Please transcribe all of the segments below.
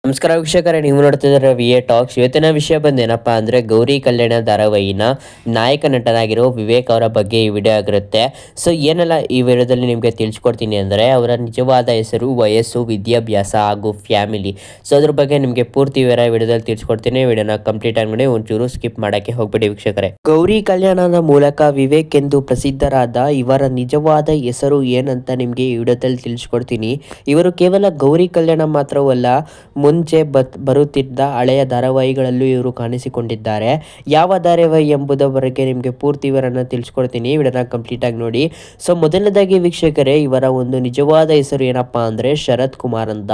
ನಮಸ್ಕಾರ ವೀಕ್ಷಕರೇ, ನೀವು ನೋಡ್ತಿದ್ದಾರೆ ವಿ.ಎ ಟಾಕ್ಸ್. ಇವತ್ತಿನ ವಿಷಯ ಬಂದೇನಪ್ಪ ಅಂದರೆ ಗೌರಿ ಕಲ್ಯಾಣ ಧಾರಾವಾಹಿನ ನಾಯಕ ನಟನಾಗಿರೋ ವಿವೇಕ್ ಅವರ ಬಗ್ಗೆ ಈ ವಿಡಿಯೋ ಆಗಿರುತ್ತೆ. ಸೊ ಏನೆಲ್ಲ ಈ ವಿಡಿಯೋದಲ್ಲಿ ನಿಮಗೆ ತಿಳಿಸ್ಕೊಡ್ತೀನಿ ಅಂದರೆ ಅವರ ನಿಜವಾದ ಹೆಸರು, ವಯಸ್ಸು, ವಿದ್ಯಾಭ್ಯಾಸ ಹಾಗೂ ಫ್ಯಾಮಿಲಿ. ಸೊ ಅದ್ರ ಬಗ್ಗೆ ನಿಮಗೆ ಪೂರ್ತಿ ವಿವರ ವಿಡಿಯೋದಲ್ಲಿ ತಿಳಿಸ್ಕೊಡ್ತೀನಿ. ವಿಡಿಯೋನ ಕಂಪ್ಲೀಟ್ ಆಗಿ ನೋಡಿ, ಒಂಚೂರು ಸ್ಕಿಪ್ ಮಾಡೋಕ್ಕೆ ಹೋಗ್ಬೇಡಿ ವೀಕ್ಷಕರೇ. ಗೌರಿ ಕಲ್ಯಾಣದ ಮೂಲಕ ವಿವೇಕ್ ಎಂದು ಪ್ರಸಿದ್ಧರಾದ ಇವರ ನಿಜವಾದ ಹೆಸರು ಏನಂತ ನಿಮಗೆ ಈ ವಿಡಿಯೋದಲ್ಲಿ ತಿಳಿಸ್ಕೊಡ್ತೀನಿ. ಇವರು ಕೇವಲ ಗೌರಿ ಕಲ್ಯಾಣ ಮಾತ್ರವಲ್ಲ, ಮುಂಚೆ ಬರುತ್ತಿದ್ದ ಹಳೆಯ ಧಾರಾವಾಹಿಗಳಲ್ಲೂ ಇವರು ಕಾಣಿಸಿಕೊಂಡಿದ್ದಾರೆ. ಯಾವ ಧಾರಾವಾಹಿ ಎಂಬುದರ ಬಗ್ಗೆ ನಿಮಗೆ ಪೂರ್ತಿ ವಿವರನ ತಿಳಿಸ್ಕೊಡ್ತೀನಿ. ವಿಡಿಯೋನ ಕಂಪ್ಲೀಟ್ ಆಗಿ ನೋಡಿ. ಸೊ ಮೊದಲನೇದಾಗಿ ವೀಕ್ಷಕರೇ, ಇವರ ಒಂದು ನಿಜವಾದ ಹೆಸರು ಏನಪ್ಪಾ ಅಂದರೆ ಶರತ್ ಕುಮಾರ್ ಅಂತ.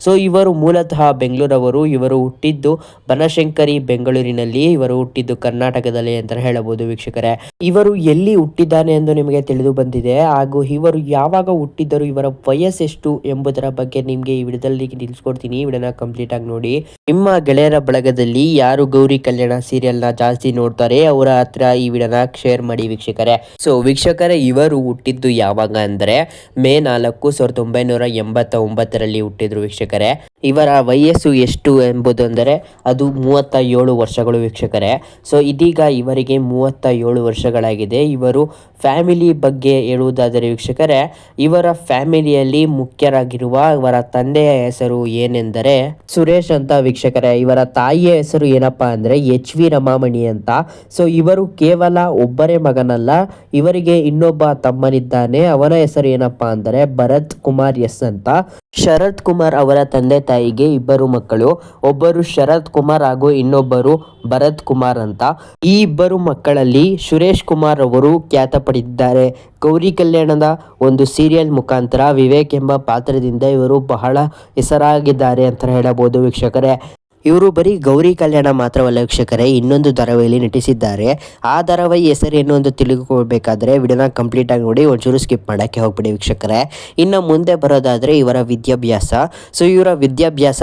ಸೊ ಇವರು ಮೂಲತಃ ಬೆಂಗಳೂರವರು. ಇವರು ಹುಟ್ಟಿದ್ದು ಬನಶಂಕರಿ ಬೆಂಗಳೂರಿನಲ್ಲಿ. ಇವರು ಹುಟ್ಟಿದ್ದು ಕರ್ನಾಟಕದಲ್ಲಿ ಅಂತ ಹೇಳಬಹುದು ವೀಕ್ಷಕರೇ. ಇವರು ಎಲ್ಲಿ ಹುಟ್ಟಿದ್ದಾನೆ ಎಂದು ನಿಮಗೆ ತಿಳಿದು ಬಂದಿದೆ. ಹಾಗೂ ಇವರು ಯಾವಾಗ ಹುಟ್ಟಿದ್ದರು, ಇವರ ವಯಸ್ಸೆಷ್ಟು ಎಂಬುದರ ಬಗ್ಗೆ ನಿಮಗೆ ಈ ವಿಡಿಯೋದಲ್ಲಿ ತಿಳಿಸ್ಕೊಡ್ತೀನಿ. ವಿಡಿಯೋನ ಕಂಪ್ಲೀಟ್ ಆಗಿ ನೋಡಿ. ನಿಮ್ಮ ಗೆಳೆಯರ ಬಳಗದಲ್ಲಿ ಯಾರು ಗೌರಿ ಕಲ್ಯಾಣ ಸೀರಿಯಲ್ ನ ಜಾಸ್ತಿ ನೋಡ್ತಾರೆ ಅವರ ಹತ್ರ ಈ ವಿಡಿಯೋನ ಶೇರ್ ಮಾಡಿ ವೀಕ್ಷಕರೇ. ಸೊ ವೀಕ್ಷಕರೇ, ಇವರು ಹುಟ್ಟಿದ್ದು ಯಾವಾಗ ಅಂದ್ರೆ ಮೇ 4, 1989ರಲ್ಲಿ ಹುಟ್ಟಿದ್ರು ವೀಕ್ಷಕರೇ. ಇವರ ವಯಸ್ಸು ಎಷ್ಟು ಎಂಬುದು ಅಂದರೆ ಅದು 37 ವರ್ಷಗಳು ವೀಕ್ಷಕರೇ. ಸೊ ಇದೀಗ ಇವರಿಗೆ 37 ವರ್ಷಗಳಾಗಿದೆ. ಇವರು ಫ್ಯಾಮಿಲಿ ಬಗ್ಗೆ ಹೇಳುವುದಾದರೆ ವೀಕ್ಷಕರೇ, ಇವರ ಫ್ಯಾಮಿಲಿಯಲ್ಲಿ ಮುಖ್ಯರಾಗಿರುವ ಇವರ ತಂದೆಯ ಹೆಸರು ಏನೆಂದರೆ ಸುರೇಶ್ ಅಂತ ವೀಕ್ಷಕರೇ. ಇವರ ತಾಯಿಯ ಹೆಸರು ಏನಪ್ಪಾ ಅಂದ್ರೆ ಎಚ್.ವಿ. ರಮಾಮಣಿ ಅಂತ. ಸೊ ಇವರು ಕೇವಲ ಒಬ್ಬರೇ ಮಗನಲ್ಲ, ಇವರಿಗೆ ಇನ್ನೊಬ್ಬ ತಮ್ಮನಿದ್ದಾನೆ. ಅವನ ಹೆಸರು ಏನಪ್ಪಾ ಅಂದರೆ ಭರತ್ ಕುಮಾರ್ ಎಸ್ ಅಂತ. ಶರತ್ ಕುಮಾರ್ ಅವರ ತಂದೆ ತಾಯಿಗೆ ಇಬ್ಬರು ಮಕ್ಕಳು, ಒಬ್ಬರು ಶರತ್ ಕುಮಾರ್ ಹಾಗೂ ಇನ್ನೊಬ್ಬರು ಭರತ್ ಕುಮಾರ್ ಅಂತ. ಈ ಇಬ್ಬರು ಮಕ್ಕಳಲ್ಲಿ ಸುರೇಶ್ ಕುಮಾರ್ ಅವರು ಖ್ಯಾತ ಪಡೆದಿದ್ದಾರೆ. ಗೌರಿ ಕಲ್ಯಾಣದ ಒಂದು ಸೀರಿಯಲ್ ಮುಖಾಂತರ ವಿವೇಕ್ ಎಂಬ ಪಾತ್ರದಿಂದ ಇವರು ಬಹಳ ಹೆಸರಾಗಿದ್ದಾರೆ ಅಂತ ಹೇಳಬಹುದು ವೀಕ್ಷಕರೇ. ಇವರು ಬರೀ ಗೌರಿ ಕಲ್ಯಾಣ ಮಾತ್ರವಲ್ಲ ವೀಕ್ಷಕರೇ, ಇನ್ನೊಂದು ಧಾರಾವಾಹಿಯಲ್ಲಿ ನಟಿಸಿದ್ದಾರೆ. ಆ ಧಾರಾವಾಹಿ ಹೆಸರೇನು ಅಂತ ತಿಳಿದುಕೊಳ್ಬೇಕಾದ್ರೆ ವಿಡಿಯೋನ ಕಂಪ್ಲೀಟ್ ಆಗಿ ನೋಡಿ, ಒಂಚೂರು ಸ್ಕಿಪ್ ಮಾಡೋಕ್ಕೆ ಹೋಗ್ಬಿಡಿ ವೀಕ್ಷಕರೇ. ಇನ್ನು ಮುಂದೆ ಬರೋದಾದರೆ ಇವರ ವಿದ್ಯಾಭ್ಯಾಸ. ಸೊ ಇವರ ವಿದ್ಯಾಭ್ಯಾಸ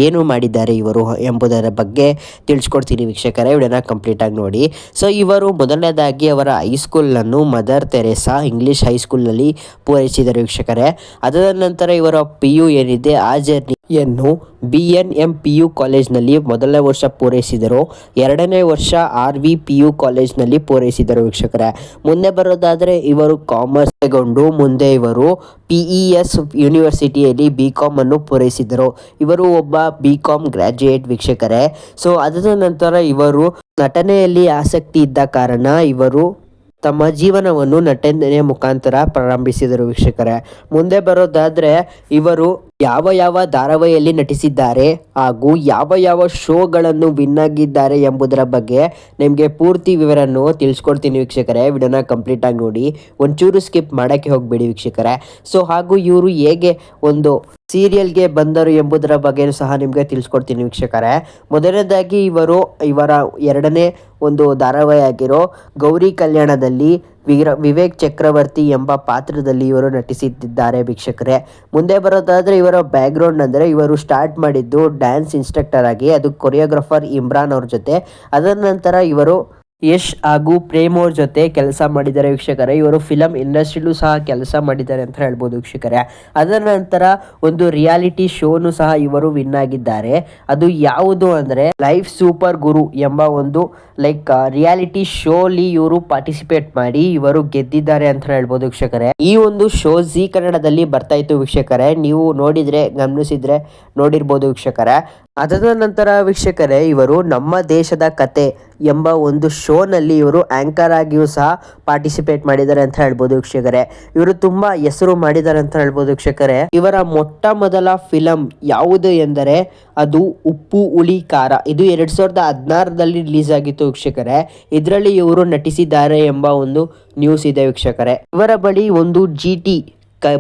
ಏನು ಮಾಡಿದ್ದಾರೆ ಇವರು ಎಂಬುದರ ಬಗ್ಗೆ ತಿಳಿಸ್ಕೊಡ್ತೀನಿ ವೀಕ್ಷಕರೇ. ವಿಡಿಯೋನ ಕಂಪ್ಲೀಟ್ ಆಗಿ ನೋಡಿ. ಸೊ ಇವರು ಮೊದಲನೇದಾಗಿ ಅವರ ಹೈಸ್ಕೂಲನ್ನು ಮದರ್ ತೆರೇಸಾ ಇಂಗ್ಲಿಷ್ ಹೈಸ್ಕೂಲ್ನಲ್ಲಿ ಪೂರೈಸಿದರು ವೀಕ್ಷಕರೇ. ಅದರ ನಂತರ ಇವರ PU ಏನಿದೆ ಆ ಜರ್ನಿಯನ್ನು BNM PU ಕಾಲೇಜ್ನಲ್ಲಿ ಮೊದಲನೇ ವರ್ಷ ಪೂರೈಸಿದರು. ಎರಡನೇ ವರ್ಷ RVPU ಕಾಲೇಜ್ನಲ್ಲಿ ಪೂರೈಸಿದರು ವೀಕ್ಷಕರೇ. ಮುಂದೆ ಬರೋದಾದರೆ ಇವರು ಕಾಮರ್ಸ್ ತಗೊಂಡು ಮುಂದೆ ಇವರು PES ಯೂನಿವರ್ಸಿಟಿಯಲ್ಲಿ BCom ಅನ್ನು ಪೂರೈಸಿದರು. ಇವರು ಒಬ್ಬ BCom ಗ್ರಾಜ್ಯುಯೇಟ್ ವೀಕ್ಷಕರೇ. ಸೊ ಅದರ ನಂತರ ಇವರು ನಟನೆಯಲ್ಲಿ ಆಸಕ್ತಿ ಇದ್ದ ಕಾರಣ ಇವರು ತಮ್ಮ ಜೀವನವನ್ನು ನಟನೆಯ ಮುಖಾಂತರ ಪ್ರಾರಂಭಿಸಿದರು ವೀಕ್ಷಕರೇ. ಮುಂದೆ ಬರೋದಾದರೆ ಇವರು ಯಾವ ಧಾರಾವಾಹಿಯಲ್ಲಿ ನಟಿಸಿದ್ದಾರೆ ಹಾಗೂ ಯಾವ ಶೋಗಳನ್ನು ವಿನ್ ಆಗಿದ್ದಾರೆ ಎಂಬುದರ ಬಗ್ಗೆ ನಿಮಗೆ ಪೂರ್ತಿ ವಿವರನ್ನು ತಿಳಿಸ್ಕೊಡ್ತೀನಿ ವೀಕ್ಷಕರೇ. ವಿಡಿಯೋನ ಕಂಪ್ಲೀಟ್ ಆಗಿ ನೋಡಿ, ಒಂಚೂರು ಸ್ಕಿಪ್ ಮಾಡೋಕ್ಕೆ ಹೋಗಬೇಡಿ ವೀಕ್ಷಕರೇ. ಸೊ ಹಾಗೂ ಇವರು ಹೇಗೆ ಒಂದು ಸೀರಿಯಲ್ಗೆ ಬಂದರು ಎಂಬುದರ ಬಗ್ಗೆಯೂ ಸಹ ನಿಮಗೆ ತಿಳಿಸ್ಕೊಡ್ತೀನಿ ವೀಕ್ಷಕರೇ. ಮೊದಲನೇದಾಗಿ ಇವರ ಎರಡನೇ ಒಂದು ಧಾರಾವಾಹಿ ಆಗಿರೋ ಗೌರಿ ಕಲ್ಯಾಣದಲ್ಲಿ ವಿವೇಕ್ ಚಕ್ರವರ್ತಿ ಎಂಬ ಪಾತ್ರದಲ್ಲಿ ಇವರು ನಟಿಸಿದ್ದಾರೆ ವೀಕ್ಷಕರೇ. ಮುಂದೆ ಬರೋದಾದರೆ ಇವರ ಬ್ಯಾಕ್ಗ್ರೌಂಡ್ ಅಂದರೆ ಇವರು ಸ್ಟಾರ್ಟ್ ಮಾಡಿದ್ದು ಡ್ಯಾನ್ಸ್ ಇನ್ಸ್ಟ್ರಕ್ಟರ್ ಆಗಿ, ಅದು ಕೊರಿಯೋಗ್ರಾಫರ್ ಇಮ್ರಾನ್ ಅವ್ರ ಜೊತೆ. ಅದರ ನಂತರ ಇವರು ಯಶ್ ಹಾಗೂ ಪ್ರೇಮ್ ಅವ್ರ ಜೊತೆ ಕೆಲಸ ಮಾಡಿದ್ದಾರೆ ವೀಕ್ಷಕರೇ. ಇವರು ಫಿಲಮ್ ಇಂಡಸ್ಟ್ರಿಲೂ ಸಹ ಕೆಲಸ ಮಾಡಿದ್ದಾರೆ ಅಂತ ಹೇಳ್ಬೋದು ವೀಕ್ಷಕರೇ. ಅದರ ನಂತರ ಒಂದು ರಿಯಾಲಿಟಿ ಶೋನು ಸಹ ಇವರು ವಿನ್ ಆಗಿದ್ದಾರೆ. ಅದು ಯಾವುದು ಅಂದರೆ ಲೈಫ್ ಸೂಪರ್ ಗುರು ಎಂಬ ಒಂದು ರಿಯಾಲಿಟಿ ಶೋಲಿ ಇವರು ಪಾರ್ಟಿಸಿಪೇಟ್ ಮಾಡಿ ಇವರು ಗೆದ್ದಿದ್ದಾರೆ ಅಂತ ಹೇಳ್ಬೋದು ವೀಕ್ಷಕರೇ. ಈ ಒಂದು ಶೋ ಜಿ ಕನ್ನಡದಲ್ಲಿ ಬರ್ತಾ ಇತ್ತು ವೀಕ್ಷಕರೇ. ನೀವು ಗಮನಿಸಿದ್ರೆ ನೋಡಿರ್ಬೋದು ವೀಕ್ಷಕರೇ. ಅದರ ನಂತರ ವೀಕ್ಷಕರೇ, ಇವರು ನಮ್ಮ ದೇಶದ ಕತೆ ಎಂಬ ಒಂದು ಶೋನಲ್ಲಿ ಇವರು ಆಂಕರ್ ಆಗಿಯೂ ಸಹ ಪಾರ್ಟಿಸಿಪೇಟ್ ಮಾಡಿದ್ದಾರೆ ಅಂತ ಹೇಳ್ಬೋದು ವೀಕ್ಷಕರೇ. ಇವರು ತುಂಬಾ ಹೆಸರು ಮಾಡಿದ್ದಾರೆ ಅಂತ ಹೇಳ್ಬೋದು ವೀಕ್ಷಕರೇ. ಇವರ ಮೊಟ್ಟ ಮೊದಲ ಫಿಲಂ ಯಾವುದು ಎಂದರೆ ಅದು ಉಪ್ಪು ಹುಳಿ ಖಾರ. ಇದು 2016ರಲ್ಲಿ ರಿಲೀಸ್ ಆಗಿತ್ತು ವೀಕ್ಷಕರೇ. ಇದರಲ್ಲಿ ಇವರು ನಟಿಸಿದ್ದಾರೆ ಎಂಬ ಒಂದು ನ್ಯೂಸ್ ಇದೆ ವೀಕ್ಷಕರೇ. ಇವರ ಬಳಿ ಒಂದು GT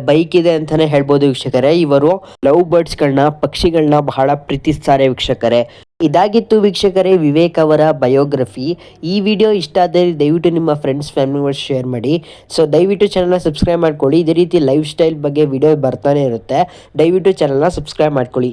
ಬೈಕ್ ಇದೆ ಅಂತಾನೆ ಹೇಳ್ಬೋದು ವೀಕ್ಷಕರೇ. ಇವರು ಲವ್ ಬರ್ಡ್ಸ್ಗಳನ್ನ, ಪಕ್ಷಿಗಳನ್ನ ಬಹಳ ಪ್ರೀತಿಸ್ತಾರೆ ವೀಕ್ಷಕರೇ. ಇದಾಗಿತ್ತು ವೀಕ್ಷಕರೇ ವಿವೇಕ್ ಅವರ ಬಯೋಗ್ರಫಿ. ಈ ವಿಡಿಯೋ ಇಷ್ಟ ಆದರೆ ದಯವಿಟ್ಟು ನಿಮ್ಮ ಫ್ರೆಂಡ್ಸ್ ಫ್ಯಾಮಿಲಿ ಶೇರ್ ಮಾಡಿ. ಸೊ ದಯವಿಟ್ಟು ಚಾನಲ್ನ ಸಬ್ಸ್ಕ್ರೈಬ್ ಮಾಡ್ಕೊಳ್ಳಿ. ಇದೇ ರೀತಿ ಲೈಫ್ ಸ್ಟೈಲ್ ಬಗ್ಗೆ ವಿಡಿಯೋ ಬರ್ತಾನೆ ಇರುತ್ತೆ. ದಯವಿಟ್ಟು ಚಾನಲ್ನ ಸಬ್ಸ್ಕ್ರೈಬ್ ಮಾಡ್ಕೊಳ್ಳಿ.